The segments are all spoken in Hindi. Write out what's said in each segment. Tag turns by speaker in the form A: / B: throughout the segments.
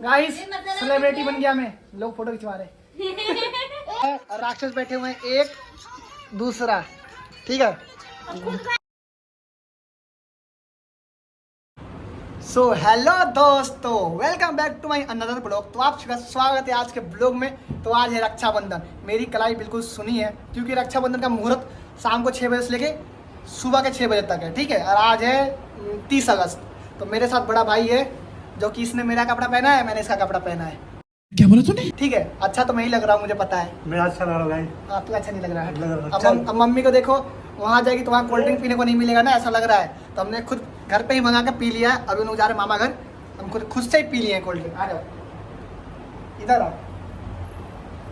A: गाइस सेलिब्रिटी बन गया मैं, लोग फोटो खिंचवा रहे। राक्षस बैठे हुए हैं एक दूसरा, ठीक है। सो हेलो दोस्तों, welcome back to my another blog. तो आपका स्वागत है आज के ब्लॉग में। तो आज है रक्षाबंधन। मेरी कलाई बिल्कुल सुनी है क्योंकि रक्षाबंधन का मुहूर्त शाम को 6 बजे से लेके सुबह के 6 बजे तक है, ठीक है। और आज है 30 अगस्त। तो मेरे साथ बड़ा भाई है जो कि इसने मेरा कपड़ा पहना है, मैंने इसका कपड़ा पहना है। क्या बोला तूने? ठीक है, अच्छा तो मैं ही लग रहा हूँ, मुझे पता है।
B: मैं अच्छा लग रहा है।
A: हाँ, तू अच्छा नहीं लग रहा है। अब मम्मी को देखो, वहाँ जाएगी तो वहाँ कोल्ड ड्रिंक पीने को नहीं मिलेगा ना, ऐसा लग रहा है। तो हमने खुद घर पे ही मंगा के पी लिया है। अभी लोग जा रहे मामा घर, हम खुद से ही पी लिए हैं कोल्ड ड्रिंक। आ जाओ इधर आओ।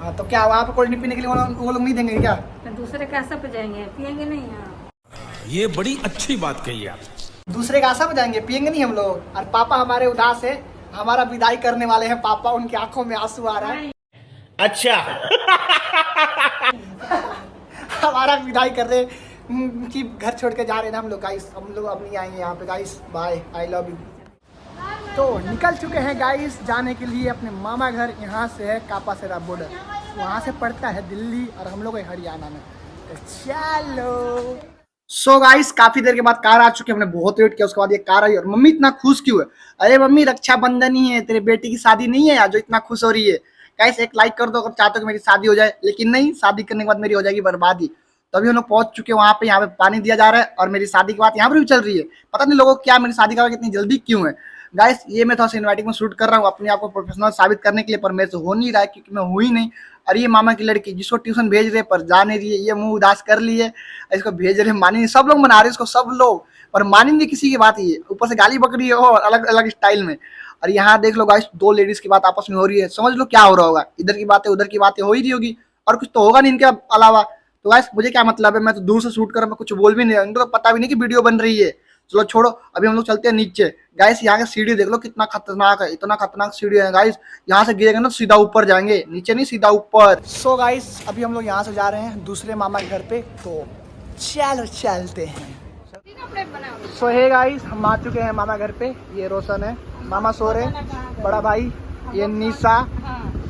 A: हाँ, तो क्या वहाँ पे कोल्ड ड्रिंक पीने के लिए वो लोग नहीं देंगे क्या?
C: दूसरे का आशा पे जाएंगे, पियेंगे नहीं।
D: ये बड़ी अच्छी बात कही आप।
A: दूसरे का आशा पे जाएंगे, पियेंगे नहीं हम लोग। और पापा हमारे उदास है, हमारा विदाई करने वाले हैं पापा, उनकी आंखों में आंसू आ रहा है।
D: अच्छा।
A: हमारा विदाई कर रहे कि घर छोड़ के जा रहे ना हम लोग। गाइस हम लोग अब नहीं आएंगे यहाँ पे। Guys bye, I love you. तो निकल चुके हैं गाइस जाने के लिए अपने मामा घर। यहाँ से है कापासेरा बॉर्डर, वहाँ से पड़ता है दिल्ली और हम लोग है हरियाणा में। तो चलो सो गाइस, काफी देर के बाद कार आ चुकी है। हमने बहुत वेट किया, उसके बाद ये कार आई। और मम्मी इतना खुश क्यों है? अरे मम्मी, रक्षाबंधन ही है, तेरे बेटी की शादी नहीं है यार जो इतना खुश हो रही है। गाइस एक लाइक कर दो अगर चाहते हो कि मेरी शादी हो जाए। लेकिन नहीं, शादी करने के बाद मेरी हो जाएगी बर्बादी। तो अभी हम लोग पहुंच चुके हैं वहाँ पे। यहाँ पे पानी दिया जा रहा है और मेरी शादी की बात यहाँ पर भी चल रही है। पता नहीं लोगों को क्या मेरी शादी का इतनी जल्दी क्यों है। गाइस ये मैं थोड़ा सिनेमैटिक में शूट कर रहा हूँ अपने आप को प्रोफेशनल साबित करने के लिए, पर मेरे से हो नहीं रहा है क्योंकि मैं हुई नहीं। और ये मामा की लड़की जिसको ट्यूशन भेज रहे पर जा नहीं रही है, ये मुंह उदास कर ली है। इसको भेज रहे मानी नहीं, सब लोग मना रहे इसको, सब लोग, पर मानी नहीं किसी की बात। ये ऊपर से गाली बकरी है और अलग अलग स्टाइल में। और यहाँ देख लो गाइस, दो लेडीज की बात आपस में हो रही है। समझ लो क्या हो रहा होगा, इधर की बातें उधर की बातें हो ही रही होगी और कुछ तो होगा नहीं इनके अलावा। तो गाइस मुझे क्या मतलब है, मैं तो दूर से शूट कर रहा हूं, मैं कुछ बोल भी नहीं, इनको तो पता भी नहीं कि वीडियो बन रही है। चलो छोड़ो, अभी हम लोग चलते हैं नीचे। गाइस यहाँ का सीढ़ी देख लो कितना खतरनाक है, इतना खतरनाक सीढ़ी है गाइस। यहाँ से गिरेंगे ना सीधा ऊपर जाएंगे, नीचे नहीं सीधा ऊपर। सो गाइस अभी हम लोग यहाँ से जा रहे हैं दूसरे मामा के घर पे, तो चलो चलते हैं। सो हे गाइस, हम आ चुके हैं मामा घर पे। ये रोशन है, मामा सो रहे, बड़ा भाई ये निशा,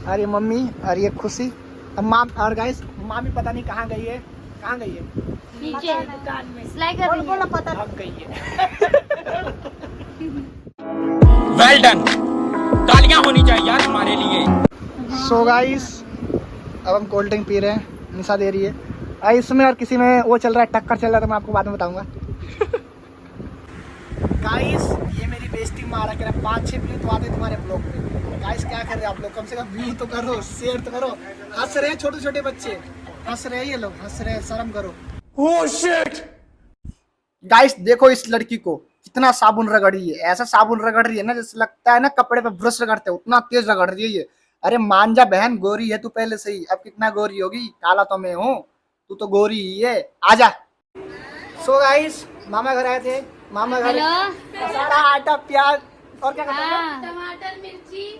A: और ये मम्मी, और ये खुशी। और गाइस मामी पता नहीं कहाँ गई है, कहाँ गई है?
C: नीचे दुकान में सिलाई कर रही है।
A: पता लग गई है।
D: वेल डन, तालियां होनी चाहिए यार हमारे लिए।
A: सो गाइस अब हम कोल्ड ड्रिंक पी रहे हैं, निशा दे रही है। इसमें और किसी में वो चल रहा है, टक्कर चल रहा है, तो मैं आपको बाद में बताऊंगा। गाइस ये मेरी बेइज्जती मारा कर 5-6 मिनट तो आते तुम्हारे ब्लॉग में। गाइस क्या कर रहे हैं आप लोग, कम से कम व्यू तो करो, शेयर तो करो। हंस रहे हैं छोटे छोटे बच्चे, हंस रहे हैं ये लोग, हंस रहे हैं, शर्म करो।
D: Oh shit.
A: गाइस देखो इस लड़की को कितना साबुन रगड़ रही है, ऐसा साबुन रगड़ रही है ना जैसे लगता है ना कपड़े पे ब्रश रगड़ते हैं, उतना तेज रगड़ रही है ये। अरे मान जा बहन, गोरी है तू पहले से ही, अब कितना गोरी होगी, काला तो मैं हूँ, तू तो गोरी ही है, आजा। सो गाइस मामा घर आए थे, मामा घर सारा आटा प्याज और क्या खत्म है?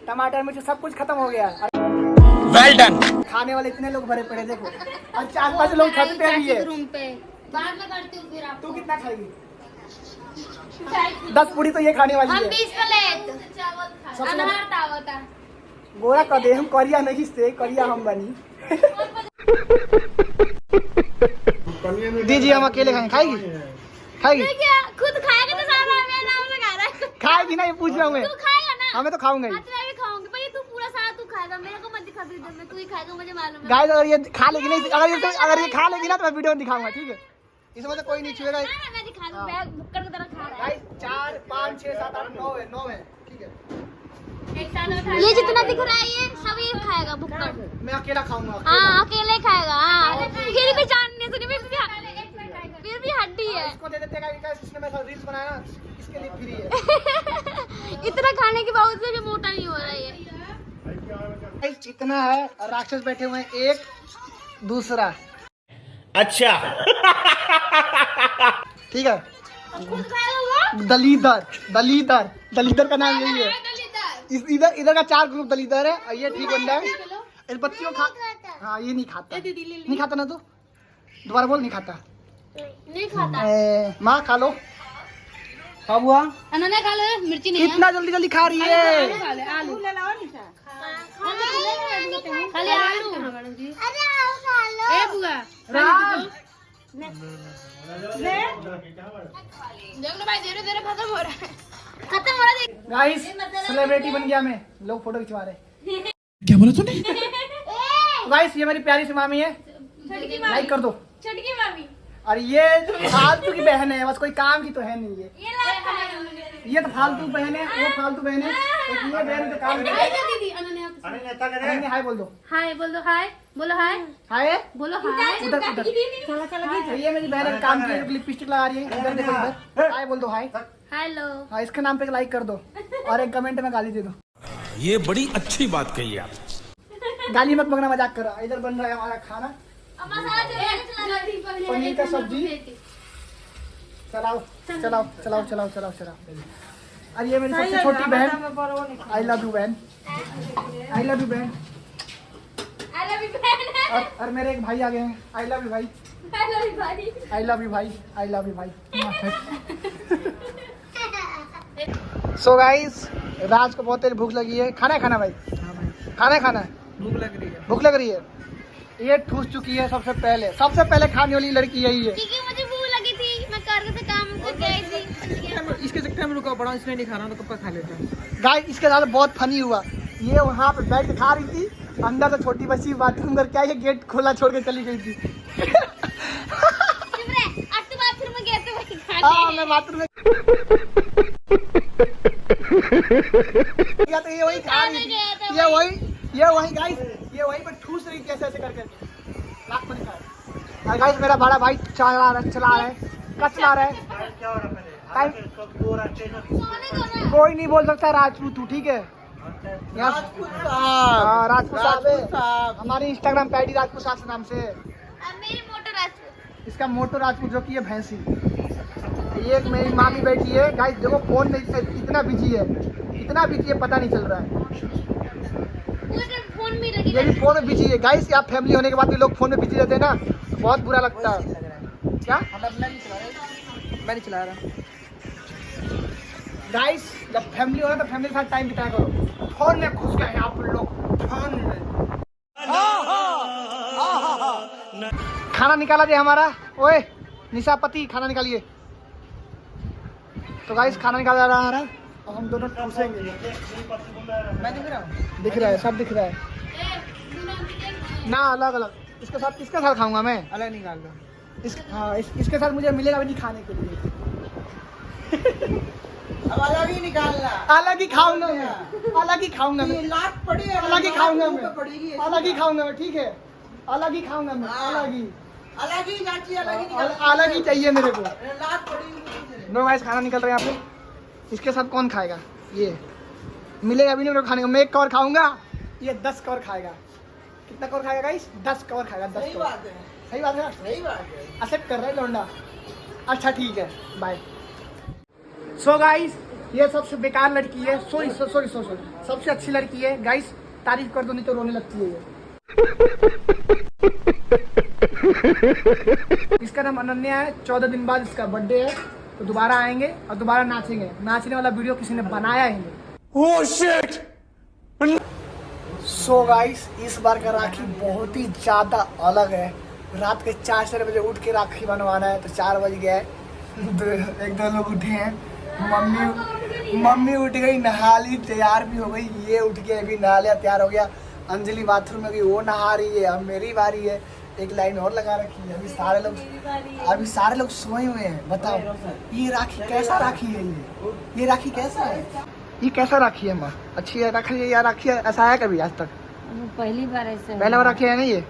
A: टमाटर मिर्ची सब कुछ खत्म हो गया।
D: Well done.
A: खाने वाले इतने लोग भरे पड़े देखो, और 4-5 लोग छत पे भी है।
C: बाद में करती हूँ फिर आप।
A: तू कितना खाएगी? 10 पूरी तो ये खाने वाली है।
C: 20 प्लेट अनहर तावता।
A: गोरा कदे हम करिया नहीं से करिया हम बनी। दीजिए हम अकेले खाएंगे, खाएगी खाएगी
C: क्या खुद खाएगा तो सारा मेरा नाम लगा रहा है।
A: खाएगी ना, ये पूछ रहा हूँ मैं।
C: तू खाएगा ना?
A: हमें तो खाऊंगा ही।
C: मैं भी खाऊंगी पर ये तू पूरा सारा तू खाएगा, मेरे को मत दिखा वीडियो में, तू ही खाएगा मुझे मालूम है।
A: गाइस अगर ये खा लेगी नहीं, अगर ये खा लेगी ना तो मैं वीडियो में दिखाऊंगा, ठीक है? इसमें तो कोई नहीं छुएगा।
C: मैं दिखा दूं, बैग भुक्कड़ की तरह खा रहा है।
A: गाइस 4 5 6 7 8 9 है, ठीक है?
C: ये जितना दिख रहा है ये सब ये खाएगा भुक्कड़।
A: मैं अकेला खाऊंगा।
C: हाँ अकेले खाएगा। हाँ फिर भी जानने सुनी फिर भी हड्डी है।
A: इसको दे देते गाइस, इसने मेरे साथ रील्स बनाया ना, इसके लिए फ्री है।
C: इतना खाने के बावजूद भी मोटा नहीं हो रहा है।
A: गाइस इतना है, राक्षस बैठे हुए हैं एक दूसरा।
D: अच्छा।
A: ठीक है,
C: खुद खाएगा वो?
A: दलीदर दलीदर दलीदर का नाम यही है। इधर इधर का 4 ग्रुप दलीदर है और ये ठीक बंदा है। इस बच्चियों खा, हाँ ये नहीं खाता, नहीं खाता ना, तू दोबारा बोल, नहीं खाता।
C: नहीं खाता।
A: माँ खा लो। क्या हुआ?
C: अनन्या खा ले, मिर्ची नहीं है।
A: इतना जल्दी जल्दी खा रही है।
C: खा ले, आलू ले लाओ निशा। खाली आलू। ए बुआ
A: राज
C: देख लो भाई, धीरे धीरे खत्म हो रहा है। खत्म हो रहा है।
A: गाइस सेलिब्रिटी बन गया मैं, लोग फोटो खिंचवा रहे।
B: क्या बोला तूने?
A: गाइस ये मेरी प्यारी सी मामी है,
C: छटकी मामी,
A: लाइक कर दो।
C: छटकी मामी।
A: और ये फालतू की बहन है, बस कोई काम की तो है नहीं ये।
C: ये लाइक
A: ये तो फालतू बहन है, वो फालतू बहन है, एक ये बहन तो काम की।
C: दीदी अनन्या।
A: अनन्या हाय बोल दो।
C: हाय बोल दो, हाय बोलो, हाय
A: हाय
C: बोलो, हाय।
A: उधर उधर। तो ये मेरी बहन है, काम की लिपस्टिक लगा रही है। इधर देखो, इधर हाय बोल दो। Hi
C: hello.
A: हाँ, इसके नाम पे लाइक कर दो और एक कमेंट में गाली दे दो।
B: ये बड़ी अच्छी बात कही आप।
A: गाली मत मंगना, मजाक कर रहा। इधर बन रहा है हमारा खाना, पनीर का सब्जी। चलाओ चलाओ चलाओ चलाओ चलाओ चलाओ। और ये मेरी सबसे छोटी बहन, आई लव यू बहन, आई लव यू बहन।
C: आई लव यू बहन।
A: और मेरे एक भाई आ गए हैं, आई लव यू भाई,
C: आई लव यू भाई।
A: आई लव यू भाई, आई लव यू भाई। सो गाइस राज को बहुत तेज भूख लगी है, खाना है खाना भाई, खाना है खाना है,
E: भूख लग रही है।
A: भूख लग रही है। ये ठूस चुकी है सबसे पहले खाने वाली लड़की यही है।
C: क्योंकि मुझे भूख लगी थी, मैं कार से काम करके आई थी।
E: इसके चक्कर में रुका पड़ा, इसलिए नहीं खा रहा, तो कब तक खा लेता।
A: गाइस इसके साथ बहुत फनी हुआ। ये वहाँ पे बैठ के खा रही थी, अंदर से छोटी बच्ची बाथरूम करके आई है, गेट खोला छोड़ के चली गई थी।
C: चुप रह, आज तो बाथरूम में गए थे वही खाने।
A: हाँ मैं बाथरूम में या तो ये वही खा रही थी, ये वही गाइस, ये वही पर ठूस रही कैसे ऐसे करके। लाख में दिखा। और गाइस मेरा बड़ा भाई चला रहा है, कचला रहा है। टाइम कोई नहीं बोल सकता राजपूत तू, ठीक है? राजपूत साहब हमारी इंस्टाग्राम पे आईडी राजपूत साहब के नाम से।
C: अब मेरी मोटर राजपूत।
A: इसका मोटो राजपूत जो कि है भैंसी। ये एक मेरी मामी बैठी है। गाइस देखो फोन में इतना बिजी है पता नहीं चल रहा है।
C: पूरे फोन में लगी
A: ये भी फोन में बिजी है। गाइस आप फैमिली होने के बाद भी लोग फोन में बिजी रहते हैं ना, तो बहुत बुरा लगता है। क्या
E: मैं नहीं चला रहा।
A: गाइस जब फैमिली हो ना तो फैमिली के साथ टाइम बिताया करो। फोन में घुस गए आप लोग, फोन में। खाना निकाला दे हमारा। ओए निशापति खाना निकालिए। तो गाइस खाना निकाला जा रहा है और हम दोनों ठूसेंगे।
E: मैं दिख रहा हूँ।
A: दिख रहा है, सब दिख रहा है ना, अलग अलग। इसके साथ किसके साथ खाऊंगा मैं?
E: अलग निकाल दो।
A: इसके साथ मुझे मिलेगा भी नहीं खाने के लिए।
E: अब अलग ही निकालना।
A: अलग ही खाऊंगा मैं, अलग ही खाऊंगा मैं,
E: लात पड़ी है,
A: अलग ही खाऊंगा मैं,
E: पड़ेगी।
A: अलग ही खाऊंगा मैं, ठीक है? अलग ही खाऊंगा मैं, अलग ही
E: चाची, अलग ही
A: अलग ही चाहिए मेरे को।
E: लात पड़ी।
A: नो गाइस खाना निकल रहे हैं यहाँ पे। इसके साथ कौन खाएगा? ये मिलेगा भी नहीं मेरे को खाने को। मैं एक कौर खाऊंगा, ये 10 कौर खाएगा। कितना कौर खाएगा गाइस? 10 कौर खाएगा। 10
E: सही
A: कौर।
E: बात है,
A: सही बात है,
E: सही बात है।
A: एक्सेप्ट कर रहा है लौंडा। अच्छा ठीक है, बाय। सो गाइस ये सबसे बेकार लड़की है। सॉरी सबसे अच्छी लड़की है। गाइस तारीफ कर दो नहीं तो रोने लगती है ये। इसका नाम अनन्या है। 14 दिन बाद इसका बर्थडे है, तो दोबारा आएंगे और दोबारा नाचेंगे। नाचने वाला वीडियो किसी ने बनाया ही नहीं।
B: Oh shit.
A: सो गाइस इस बार का राखी बहुत ही ज़्यादा अलग है। रात के 4 बजे उठ के राखी बनवाना है, तो 4 बज गया है। एक दो लोग उठे हैं। मम्मी उठ गई, नहा ली, तैयार भी हो गई। ये उठ के अभी नहा लिया, तैयार हो गया। अंजलि बाथरूम में गई, वो नहा रही है। अब मेरी बारी है। एक लाइन और लगा रखी है। अभी सारे लोग सोए हुए हैं। बताओ ये राखी कैसा राखी है? ये राखी कैसा है? ये कैसा राखी है माँ? अच्छी है राखी है या राखी है? ऐसा है कभी आज तक?
C: पहली बार ऐसा
A: पहला बार राखी है ना ये?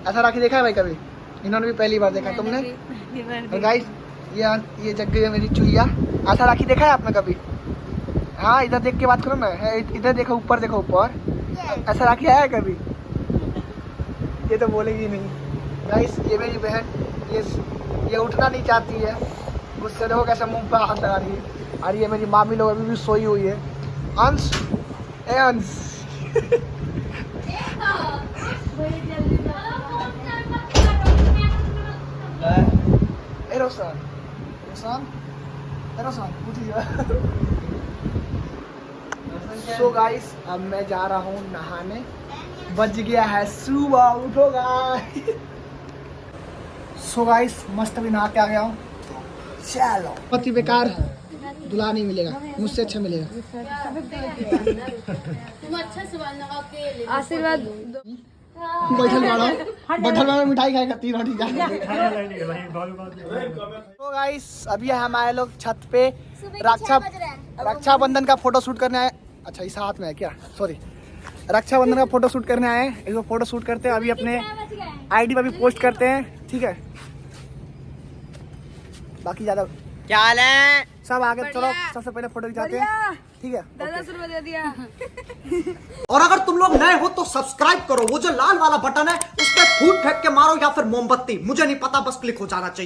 A: ऐसा राखी देखा है भाई कभी? इन्होंने भी पहली बार देखा। तुमने? और गाइस ये जग गई है मेरी चुहिया। ऐसा राखी देखा है आपने कभी? हाँ इधर देख के बात करो ना। इधर देखो, ऊपर देखो, ऊपर। ऐसा राखी है कभी? ये तो बोलेगी नहीं। गाइस ये मेरी बहन, ये उठना नहीं चाहती है। गुस्से देखो कैसे मुंह पर हाथ लगा रही है। और ये मेरी मामी लोग अभी भी सोई हुई है। अंश ए अंश ए रोशन तेरा सॉन्ग पूछिए। सो गाइस अब मैं जा रहा हूँ नहाने, बज गया है सुबह, उठो गाइस। सो गाइस मस्त अभी नहा के आ गया हूँ। चलो बहुत ही बेकार दुल्हा नहीं मिलेगा, मुझसे अच्छा मिलेगा।
C: तुम अच्छा सवाल लगा के आशीर्वाद
A: बैठल वाला मिठाई खाएगा 3 रोटी का। तो गाइस अभी हमारे लोग छत पे रक्षाबंधन का फोटो शूट करने आए। अच्छा इस हाथ में है क्या, सॉरी। रक्षाबंधन का फोटो शूट करने आए, इसको फोटो शूट करते हैं, अभी अपने आईडी पर भी पोस्ट करते हैं, ठीक है। बाकी ज्यादा
E: क्या हाल है?
A: सब आगे चलो, सबसे पहले फोटो खिंचाते हैं, ठीक है।
C: 10 रुपए दे दिया।
A: और अगर तुम लोग नए हो तो सब्सक्राइब करो, वो जो लाल वाला बटन है उस पर फूट फेंक के मारो या फिर मोमबत्ती, मुझे नहीं पता, बस क्लिक हो जाना चाहिए।